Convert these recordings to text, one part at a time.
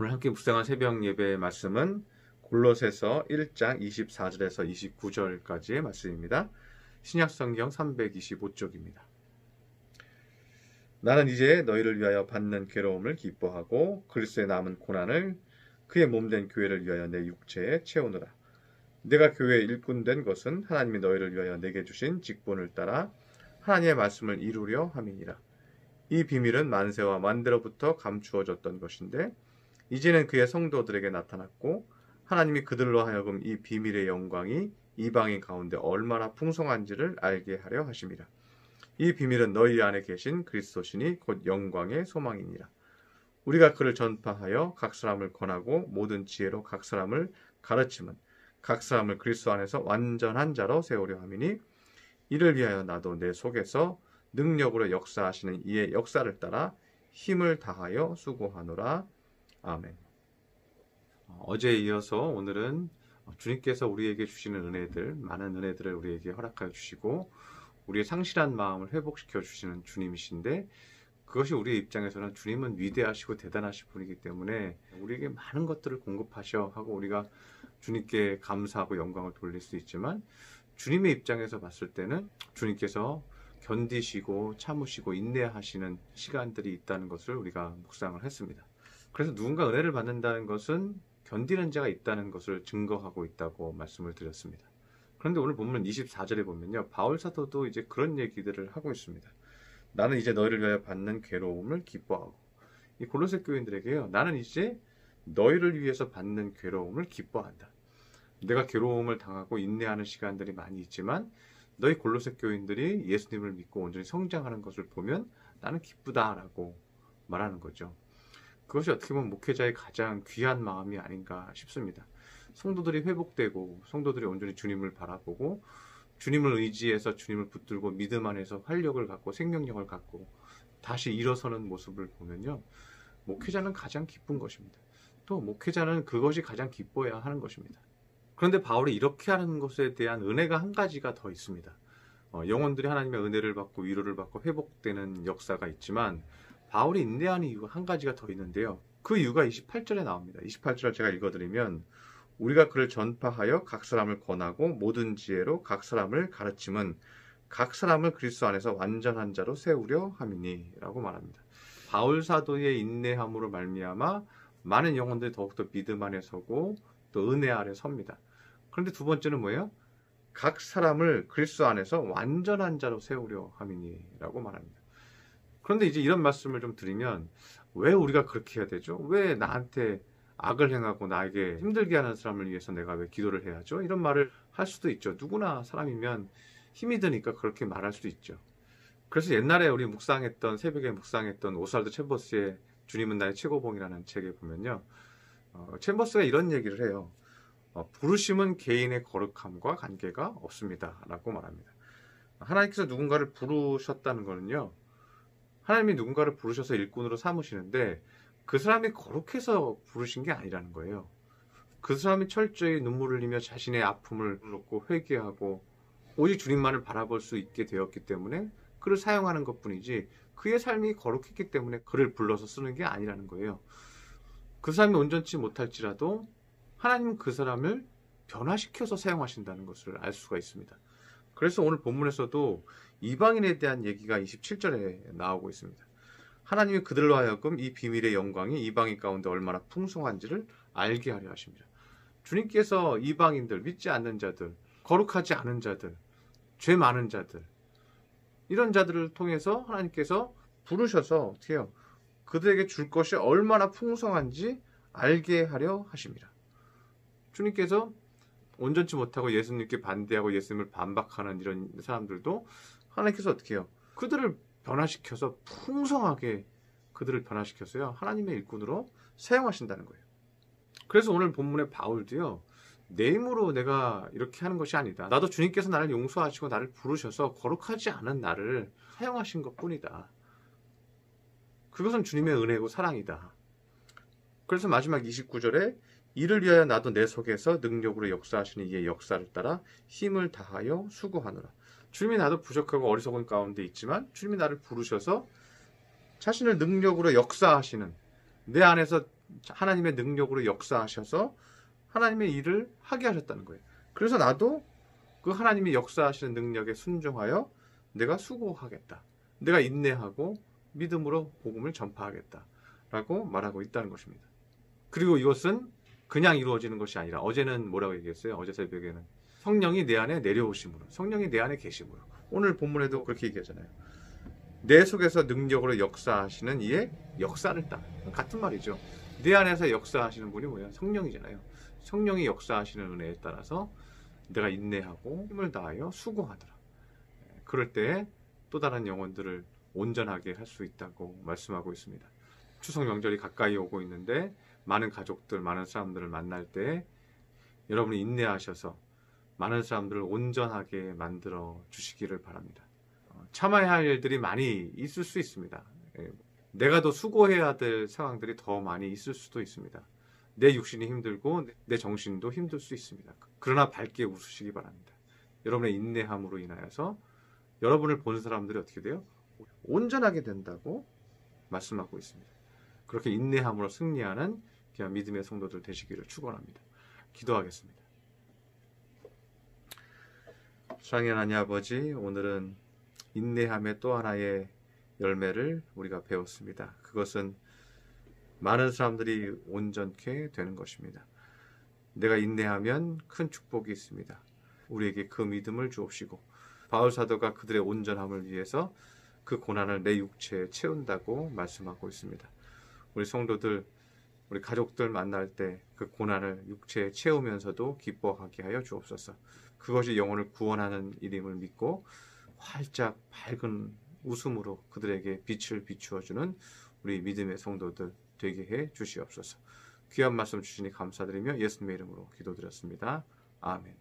오늘 함께 묵상한 새벽 예배의 말씀은 골로새서 1장 24절에서 29절까지의 말씀입니다. 신약성경 325쪽입니다. 나는 이제 너희를 위하여 받는 괴로움을 기뻐하고 그리스도의 남은 고난을 그의 몸된 교회를 위하여 내 육체에 채우노라. 내가 교회의 일꾼 된 것은 하나님이 너희를 위하여 내게 주신 직분을 따라 하나님의 말씀을 이루려 함이니라. 이 비밀은 만세와 만대로부터 감추어졌던 것인데 이제는 그의 성도들에게 나타났고 하나님이 그들로 하여금 이 비밀의 영광이 이방인 가운데 얼마나 풍성한지를 알게 하려 하심이라. 이 비밀은 너희 안에 계신 그리스도시니 곧 영광의 소망이니라. 우리가 그를 전파하여 각 사람을 권하고 모든 지혜로 각 사람을 가르침은 각 사람을 그리스도 안에서 완전한 자로 세우려 함이니 이를 위하여 나도 내 속에서 능력으로 역사하시는 이의 역사를 따라 힘을 다하여 수고하노라. 아멘. 어제에 이어서 오늘은 주님께서 우리에게 주시는 은혜들, 많은 은혜들을 우리에게 허락하여 주시고 우리의 상실한 마음을 회복시켜 주시는 주님이신데 그것이 우리의 입장에서는 주님은 위대하시고 대단하신 분이기 때문에 우리에게 많은 것들을 공급하셔 하고 우리가 주님께 감사하고 영광을 돌릴 수 있지만 주님의 입장에서 봤을 때는 주님께서 견디시고 참으시고 인내하시는 시간들이 있다는 것을 우리가 묵상을 했습니다. 그래서 누군가 은혜를 받는다는 것은 견디는 자가 있다는 것을 증거하고 있다고 말씀을 드렸습니다. 그런데 오늘 본문 24절에 보면요, 바울 사도도 이제 그런 얘기들을 하고 있습니다. 나는 이제 너희를 위하여 받는 괴로움을 기뻐하고, 이 골로새 교인들에게요, 나는 이제 너희를 위해서 받는 괴로움을 기뻐한다. 내가 괴로움을 당하고 인내하는 시간들이 많이 있지만 너희 골로새 교인들이 예수님을 믿고 온전히 성장하는 것을 보면 나는 기쁘다라고 말하는 거죠. 그것이 어떻게 보면 목회자의 가장 귀한 마음이 아닌가 싶습니다. 성도들이 회복되고 성도들이 온전히 주님을 바라보고 주님을 의지해서 주님을 붙들고 믿음 안에서 활력을 갖고 생명력을 갖고 다시 일어서는 모습을 보면요, 목회자는 가장 기쁜 것입니다. 또 목회자는 그것이 가장 기뻐해야 하는 것입니다. 그런데 바울이 이렇게 하는 것에 대한 은혜가 한 가지가 더 있습니다. 영혼들이 하나님의 은혜를 받고 위로를 받고 회복되는 역사가 있지만 바울이 인내하는 이유가 한 가지가 더 있는데요. 그 이유가 28절에 나옵니다. 28절을 제가 읽어드리면 우리가 그를 전파하여 각 사람을 권하고 모든 지혜로 각 사람을 가르침은 각 사람을 그리스도 안에서 완전한 자로 세우려 함이니 라고 말합니다. 바울 사도의 인내함으로 말미암아 많은 영혼들이 더욱더 믿음 안에 서고 또 은혜 아래 섭니다. 그런데 두 번째는 뭐예요? 각 사람을 그리스도 안에서 완전한 자로 세우려 함이니 라고 말합니다. 그런데 이제 이런 말씀을 좀 드리면 왜 우리가 그렇게 해야 되죠? 왜 나한테 악을 행하고 나에게 힘들게 하는 사람을 위해서 내가 왜 기도를 해야죠? 이런 말을 할 수도 있죠. 누구나 사람이면 힘이 드니까 그렇게 말할 수도 있죠. 그래서 옛날에 우리 새벽에 묵상했던 오스왈드 챔버스의 주님은 나의 최고봉이라는 책에 보면요, 챔버스가 이런 얘기를 해요. 부르심은 개인의 거룩함과 관계가 없습니다 라고 말합니다. 하나님께서 누군가를 부르셨다는 거는요, 하나님이 누군가를 부르셔서 일꾼으로 삼으시는데 그 사람이 거룩해서 부르신 게 아니라는 거예요. 그 사람이 철저히 눈물을 흘리며 자신의 아픔을 놓고 회개하고 오직 주님만을 바라볼 수 있게 되었기 때문에 그를 사용하는 것뿐이지 그의 삶이 거룩했기 때문에 그를 불러서 쓰는 게 아니라는 거예요. 그 사람이 온전치 못할지라도 하나님은 그 사람을 변화시켜서 사용하신다는 것을 알 수가 있습니다. 그래서 오늘 본문에서도 이방인에 대한 얘기가 27절에 나오고 있습니다. 하나님이 그들로 하여금 이 비밀의 영광이 이방인 가운데 얼마나 풍성한지를 알게 하려 하십니다. 주님께서 이방인들, 믿지 않는 자들, 거룩하지 않은 자들, 죄 많은 자들, 이런 자들을 통해서 하나님께서 부르셔서 어떻게 해요? 그들에게 줄 것이 얼마나 풍성한지 알게 하려 하십니다. 주님께서 온전치 못하고 예수님께 반대하고 예수님을 반박하는 이런 사람들도 하나님께서 어떻게 해요? 그들을 변화시켜서 풍성하게 그들을 변화시켜서요, 하나님의 일꾼으로 사용하신다는 거예요. 그래서 오늘 본문의 바울도요, 내 힘으로 내가 이렇게 하는 것이 아니다. 나도 주님께서 나를 용서하시고 나를 부르셔서 거룩하지 않은 나를 사용하신 것뿐이다. 그것은 주님의 은혜고 사랑이다. 그래서 마지막 29절에 이를 위하여 나도 내 속에서 능력으로 역사하시는 이의 역사를 따라 힘을 다하여 수고하노라. 주님이 나도 부족하고 어리석은 가운데 있지만 주님이 나를 부르셔서 자신을 능력으로 역사하시는, 내 안에서 하나님의 능력으로 역사하셔서 하나님의 일을 하게 하셨다는 거예요. 그래서 나도 그 하나님이 역사하시는 능력에 순종하여 내가 수고하겠다. 내가 인내하고 믿음으로 복음을 전파하겠다. 라고 말하고 있다는 것입니다. 그리고 이것은 그냥 이루어지는 것이 아니라 어제는 뭐라고 얘기했어요? 어제 새벽에는 성령이 내 안에 내려오심으로, 성령이 내 안에 계심으로. 오늘 본문에도 그렇게 얘기하잖아요. 내 속에서 능력으로 역사하시는 이의 역사를 따라. 같은 말이죠. 내 안에서 역사하시는 분이 뭐야? 성령이잖아요. 성령이 역사하시는 은혜에 따라서 내가 인내하고 힘을 다하여 수고하더라. 그럴 때 또 다른 영혼들을 온전하게 할 수 있다고 말씀하고 있습니다. 추석 명절이 가까이 오고 있는데 많은 가족들, 많은 사람들을 만날 때 여러분이 인내하셔서 많은 사람들을 온전하게 만들어 주시기를 바랍니다. 참아야 할 일들이 많이 있을 수 있습니다. 내가 더 수고해야 될 상황들이 더 많이 있을 수도 있습니다. 내 육신이 힘들고 내 정신도 힘들 수 있습니다. 그러나 밝게 웃으시기 바랍니다. 여러분의 인내함으로 인하여서 여러분을 본 사람들이 어떻게 돼요? 온전하게 된다고 말씀하고 있습니다. 그렇게 인내함으로 승리하는 귀한 믿음의 성도들 되시기를 축원합니다. 기도하겠습니다. 사랑의 하나님 아버지, 오늘은 인내함의 또 하나의 열매를 우리가 배웠습니다. 그것은 많은 사람들이 온전케 되는 것입니다. 내가 인내하면 큰 축복이 있습니다. 우리에게 그 믿음을 주옵시고 바울 사도가 그들의 온전함을 위해서 그 고난을 내 육체에 채운다고 말씀하고 있습니다. 우리 성도들, 우리 가족들 만날 때 그 고난을 육체에 채우면서도 기뻐하게 하여 주옵소서. 그것이 영혼을 구원하는 일임을 믿고 활짝 밝은 웃음으로 그들에게 빛을 비추어주는 우리 믿음의 성도들 되게 해 주시옵소서. 귀한 말씀 주시니 감사드리며 예수님의 이름으로 기도드렸습니다. 아멘.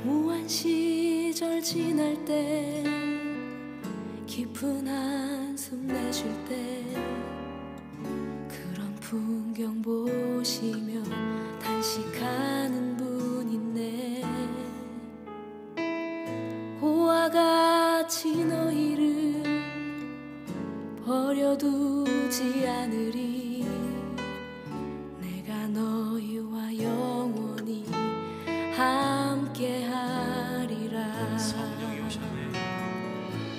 무한 시절 지날 때 깊은 한숨 내쉴 때 그런 풍경 보시며 단식하는 분 있네. 고와 같이 너희를 버려두지 않으리. 내가 너희와 영원히 함께하리라.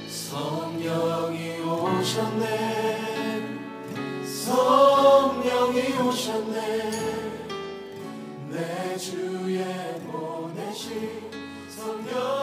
성령이 오셨네. 성령이 오셨네. 내 주에 보내신 성령